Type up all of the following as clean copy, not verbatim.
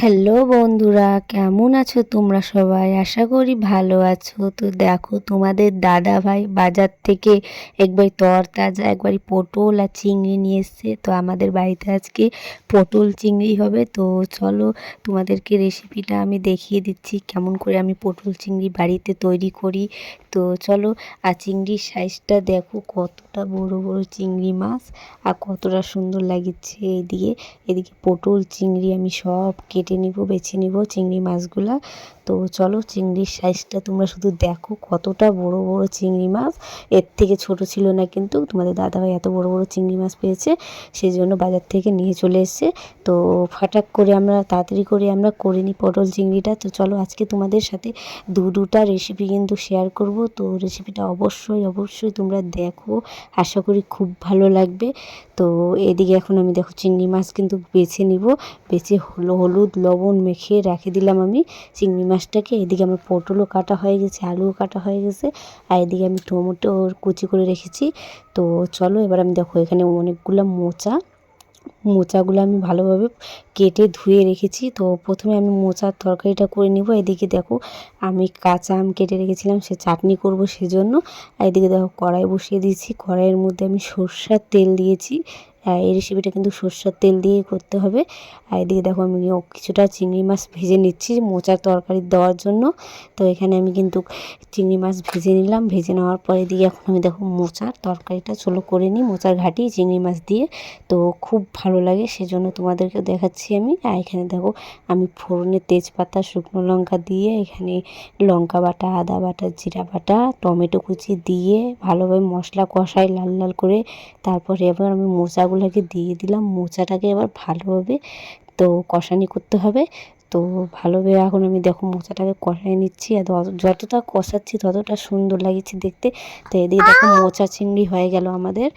Hello বন্ধুরা, কেমন আছো তোমরা সবাই? আশা করি ভালো আছো। তো দেখো, তোমাদের দাদা ভাই বাজার থেকে একবার তরতাজা একবারই পটল আর চিংড়ি নিয়ে এসছে। তো আমাদের বাড়িতে আজকে পটল চিংড়ি হবে। তো চলো, তোমাদেরকে রেসিপিটা আমি দেখিয়ে দিচ্ছি কেমন করে আমি পটল চিংড়ি বাড়িতে তৈরি করি। তো চলো, আর চিংড়ির সাইজটা দেখো কতটা বড় বড় চিংড়ি মাছ, আর কতটা সুন্দর লাগছে। এদিকে পটল চিংড়ি আমি সব কেটে নিব, বেছে নিব চিংড়ি মাছগুলা। তো চলো, চিংড়ির সাইজটা তোমরা শুধু দেখো কতটা বড় বড় চিংড়ি মাছ। এর থেকে ছোট ছিল না, কিন্তু তোমাদের দাদাভাই এত বড় বড় চিংড়ি মাছ পেয়েছে, সেই জন্য বাজার থেকে নিয়ে চলে এসেছে। তো ফাটাক করে আমরা তাড়াতাড়ি করে আমরা করে নিই পটল চিংড়িটা। তো চলো, আজকে তোমাদের সাথে দুটা রেসিপি কিন্তু শেয়ার করব। তো রেসিপিটা অবশ্যই তোমরা দেখো, আশা করি খুব ভালো লাগবে। তো এদিকে এখন আমি দেখো চিংড়ি মাছ কিন্তু বেছে নিব। বেছে হলুদ লবণ মেখে রেখে দিলাম আমি চিংড়ি মাছটাকে। এদিকে আমার পটলও কাটা হয়ে গেছে, আলুও কাটা হয়ে গেছে, আর এদিকে আমি টমেটো কুচি করে রেখেছি। তো চলো, এবার আমি দেখো এখানে অনেকগুলো মোচাগুলো আমি ভালোভাবে কেটে ধুয়ে রেখেছি। তো প্রথমে আমি মোচার তরকারিটা করে নিব। এদিকে দেখো আমি কাঁচা আম কেটে রেখেছিলাম, সে চাটনি করব সেজন্য। আর এদিকে দেখো কড়াই বসিয়ে দিয়েছি, কড়াইয়ের মধ্যে আমি সরষের তেল দিয়েছি। এই রেসিপিটা কিন্তু সরষের তেল দিয়েই করতে হবে। আর এদিকে দেখো আমি কিছুটা চিংড়ি মাছ ভেজে নিচ্ছি মোচার তরকারি দেওয়ার জন্য। তো এখানে আমি কিন্তু চিংড়ি মাছ ভেজে নিলাম। ভেজে নেওয়ার পরে দিয়ে এখন আমি দেখো মোচার তরকারিটা চলো করে নিই, মোচার ঘাটি চিংড়ি মাছ দিয়ে। তো খুব ভালো লাগে, সেজন্য তোমাদেরকে দেখাচ্ছি আমি। আর এখানে দেখো আমি ফোড়নে তেজপাতা শুকনো লঙ্কা দিয়ে, এখানে লঙ্কা বাটা, আদা বাটা, জিরা বাটা, টমেটো কুচি দিয়ে ভালোভাবে মশলা কষাই লাল লাল করে। তারপরে এবার আমি মোচাগুলোকে দিয়ে দিলাম। মোচাটাকে এবার ভালোভাবে তো কষানি করতে হবে। তো ভালোভাবে এখন আমি দেখো মোচাটাকে কষাই নিচ্ছি, আর যতটা কষাচ্ছি ততটা সুন্দর লাগছে দেখতে। তো এদিকে দেখো মোচা চিংড়ি হয়ে গেল আমাদের।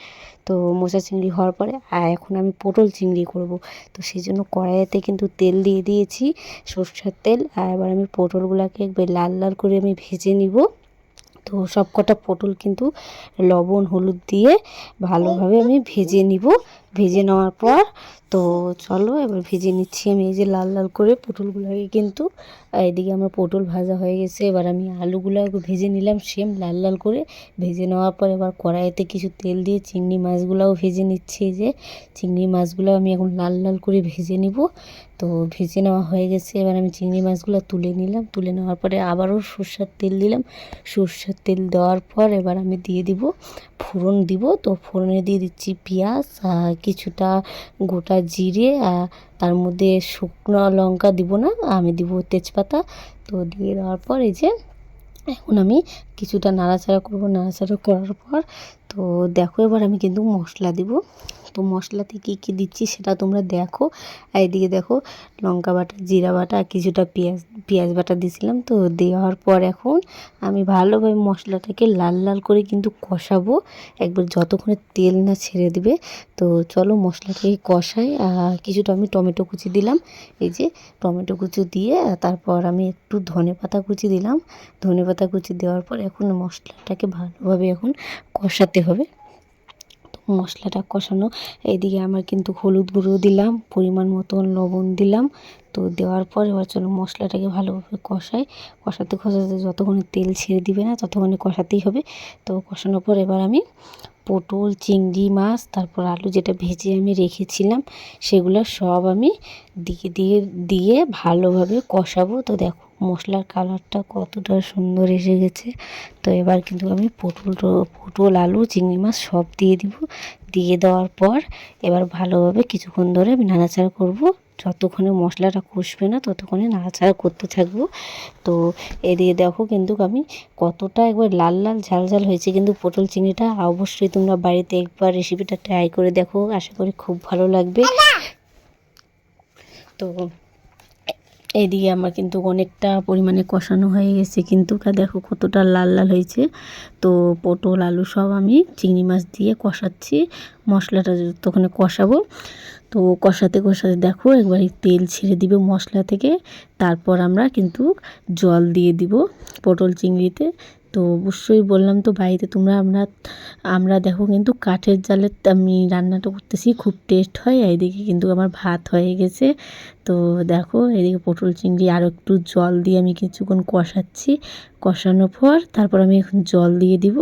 তো মোচা চিংড়ি হওয়ার পরে এখন আমি পটল চিংড়ি করব। তো সেই জন্য কড়াইতে কিন্তু তেল দিয়ে দিয়েছি, সরষের তেল। আর এবার আমি পটলগুলোকে একবার লাল লাল করে আমি ভেজে নিব। তো সব কটা পটল কিন্তু লবণ হলুদ দিয়ে ভালোভাবে আমি ভেজে নিব। ভেজে নেওয়ার পর তো চলো, এবার ভেজে নিচ্ছি আমি এই যে লাল লাল করে পটলগুলোকে কিন্তু। এদিকে আমার পটল ভাজা হয়ে গেছে। এবার আমি আলুগুলো ভেজে নিলাম সেম লাল লাল করে। ভেজে নেওয়ার পর এবার কড়াইতে কিছু তেল দিয়ে চিংড়ি মাছগুলোও ভেজে নিচ্ছি। এই যে চিংড়ি মাছগুলো আমি এখন লাল লাল করে ভেজে নিব। তো ভেজে নেওয়া হয়ে গেছে, এবার আমি চিংড়ি মাছগুলো তুলে নিলাম। তুলে নেওয়ার পরে আবারও সরষের তেল দিলাম। সরষের তেল দেওয়ার পর এবার আমি দিয়ে দিব ফোড়ন দিব। তো ফোড়নে দিয়ে দিচ্ছি পেঁয়াজ, কিছুটা গোটা জিরে, তার মধ্যে শুকনো লঙ্কা দিব না, আমি দিব তেজপাতা। তো দিয়ে দেওয়ার পর এই যে এখন আমি কিছুটা নাড়াচাড়া করব। নাড়াচাড়া করার পর তো দেখো এবার আমি কিন্তু মশলা দিব। তো মশলাতে কী কী দিচ্ছি সেটা তোমরা দেখো। আর এদিকে দেখো লঙ্কা বাটা, জিরা বাটা, কিছুটা পেঁয়াজ বাটা দিয়েছিলাম। তো দেওয়ার পর এখন আমি ভালোভাবে মশলাটাকে লাল লাল করে কিন্তু কষাবো একবার, যতক্ষণে তেল না ছেড়ে দেবে। তো চলো মশলাটাকে কষাই। কিছুটা আমি টমেটো কুচি দিলাম, এই যে টমেটো কুচি দিয়ে তারপর আমি একটু ধনেপাতা কুচি দিলাম। ধনেপাতা কুচি দেওয়ার পর এখন মশলাটাকে ভালোভাবে এখন কষাতে হবে। তো মশলাটা কষানো, এইদিকে আমার কিন্তু হলুদ গুঁড়ো দিলাম, পরিমাণ মতন লবণ দিলাম। তো দেওয়ার পর এবার চলো মশলাটাকে ভালোভাবে কষাতে যতক্ষণে তেল ছেড়ে দিবে না ততক্ষণে কষাতেই হবে। তো কষানোর পর এবার আমি পটল চিংড়ি মাছ তারপর আলু যেটা ভেজে আমি রেখেছিলাম সেগুলো সব আমি দিয়ে ভালোভাবে কষাবো। তো দেখো মশলার কালারটা কতটা সুন্দর এসে গেছে। তো এবার কিন্তু আমি পটল আলু চিংড়ি মাছ সব দিয়ে দিব। দিয়ে দেওয়ার পর এবার ভালোভাবে কিছুক্ষণ ধরে আমি নাড়াচাড়া করব। যতক্ষণে মশলাটা কষবে না ততক্ষণে নাড়াচাড়া করতে থাকবো। তো এদিকে দেখো কিন্তু আমি কতটা একবার লাল লাল ঝাল ঝাল হয়েছে কিন্তু পটল চিংড়িটা। অবশ্যই তোমরা বাড়িতে একবার রেসিপিটা ট্রাই করে দেখো, আশা করি খুব ভালো লাগবে। তো এইদিকে আমার কিন্তু অনেকটা পরিমাণে কষানো হয়ে গেছে, কিন্তু দেখো কতটা লাল লাল হয়েছে। তো পটল আলু সব আমি চিংড়ি মাছ দিয়ে কষাচ্ছি, মশলাটা যতক্ষণে কষাবো। তো কষাতে দেখো একবারে তেল ছেড়ে দিবে মশলা থেকে। তারপর আমরা কিন্তু জল দিয়ে দিব পটল চিংড়িতে। তো অবশ্যই বললাম তো বাড়িতে তোমরা আমরা দেখো কিন্তু কাঠের জালে আমি রান্নাটা করতেছি, খুব টেস্ট হয়। এইদিকে কিন্তু আমার ভাত হয়ে গেছে। তো দেখো এদিকে পটল চিংড়ি আরও একটু জল দিয়ে আমি কিছুক্ষণ কষাচ্ছি। কষানোর পর তারপর আমি এখন জল দিয়ে দিব।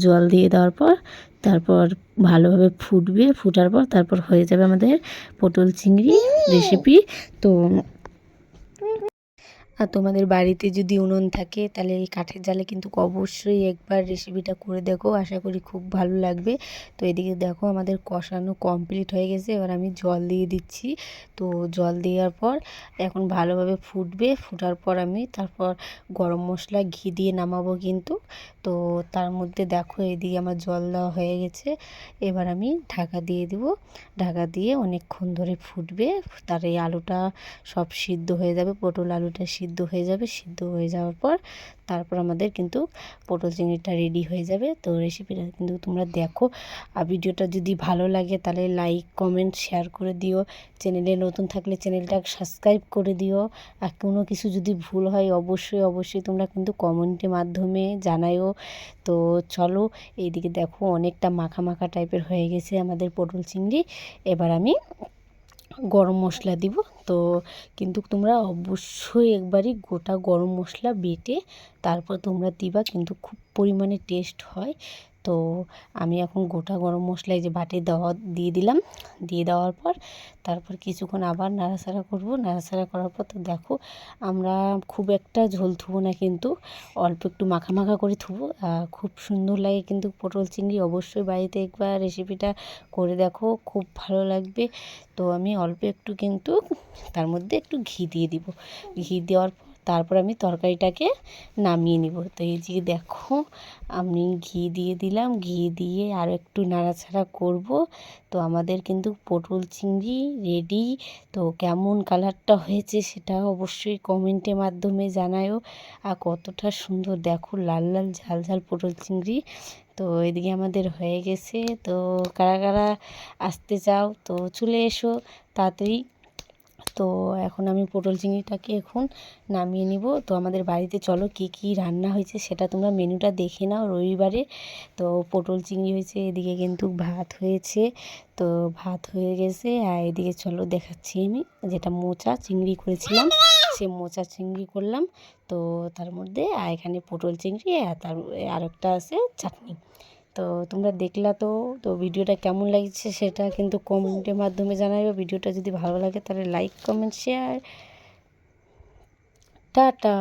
জল দিয়ে দেওয়ার পর তারপর ভালোভাবে ফুটবে, ফুটার পর তারপর হয়ে যাবে আমাদের পটল চিংড়ি রেসিপি। তো আর তোমাদের বাড়িতে যদি উনুন থাকে তাহলে এই কাঠের জালে কিন্তু অবশ্যই একবার রেসিপিটা করে দেখো, আশা করি খুব ভালো লাগবে। তো এদিকে দেখো আমাদের কষানো কমপ্লিট হয়ে গেছে, এবার আমি জল দিয়ে দিচ্ছি। তো জল দেওয়ার পর এখন ভালোভাবে ফুটবে, ফুটার পর আমি তারপর গরম মশলা ঘি দিয়ে নামাবো কিন্তু। তো তার মধ্যে দেখো এদিকে আমার জল দেওয়া হয়ে গেছে, এবার আমি ঢাকা দিয়ে দিব। ঢাকা দিয়ে অনেকক্ষণ ধরে ফুটবে, তার এই আলুটা সব সিদ্ধ হয়ে যাবে, পটল আলুটা সিদ্ধ হয়ে যাবে। সিদ্ধ হয়ে যাওয়ার পর তারপর আমাদের কিন্তু পটল চিংড়িটা রেডি হয়ে যাবে। তো রেসিপিটা কিন্তু তোমরা দেখো, আর ভিডিওটা যদি ভালো লাগে তাহলে লাইক কমেন্ট শেয়ার করে দিও। চ্যানেলে নতুন থাকলে চ্যানেলটা সাবস্ক্রাইব করে দিও। আর কোনো কিছু যদি ভুল হয় অবশ্যই তোমরা কিন্তু কমেন্টের মাধ্যমে জানাইও। তো চলো, এইদিকে দেখো অনেকটা মাখা মাখা টাইপের হয়ে গেছে আমাদের পটল চিংড়ি। এবার আমি গরম মশলা দিব। তো কিন্তু তোমরা অবশ্যই একবারই গোটা গরম মশলা বেটে তারপর তোমরা দিবা, কিন্তু খুব পরিমাণে টেস্ট হয়। তো আমি এখন গোটা গরম মশলা এই যে বাটি দিয়ে দিলাম। দিয়ে দেওয়ার পর তারপর কিছুক্ষণ আবার নাড়াচাড়া করব। নাড়াচাড়া করার পর তো দেখো আমরা খুব একটা ঝোল থুবো না, কিন্তু অল্প একটু মাখা মাখা করে থুবো। খুব সুন্দর লাগে কিন্তু পটল চিংড়ি। অবশ্যই বাড়িতে একবার রেসিপিটা করে দেখো, খুব ভালো লাগবে। তো আমি অল্প একটু কিন্তু তার মধ্যে একটু ঘি দিয়ে দিব। ঘি দেওয়ার পর তারপর আমি তরকারিটাকে নামিয়ে নিব। তো এই যে দেখো আমি ঘি দিয়ে দিলাম, ঘি দিয়ে আরও একটু নাড়াচাড়া করব। তো আমাদের কিন্তু পটল চিংড়ি রেডি। তো কেমন কালারটা হয়েছে সেটা অবশ্যই কমেন্টের মাধ্যমে জানায়ও। আর কতটা সুন্দর দেখো, লাল লাল ঝাল ঝাল পটল চিংড়ি। তো এদিকে আমাদের হয়ে গেছে। তো কারা কারা আসতে চাও তো চলে এসো তাড়াতাড়ি। তো এখন আমি পটল চিংড়িটাকে এখন নামিয়ে নিব। তো আমাদের বাড়িতে চলো কি কি রান্না হয়েছে সেটা তোমরা মেনুটা দেখে নাও রবিবারে। তো পটল চিংড়ি হয়েছে, এদিকে কিন্তু ভাত হয়েছে। তো ভাত হয়ে গেছে, আর এদিকে চলো দেখাচ্ছি আমি যেটা মোচা চিংড়ি করেছিলাম, সে মোচা চিংড়ি করলাম। তো তার মধ্যে আর এখানে পটল চিংড়ি আর তার আরেকটা আছে চাটনি। তো তোমরা দেখলা তো। তো ভিডিওটা কেমন লাগছে সেটা কিন্তু কমেন্টের মাধ্যমে জানাবে। ভিডিওটা যদি ভালো লাগে তাহলে লাইক কমেন্ট শেয়ার। টাটা।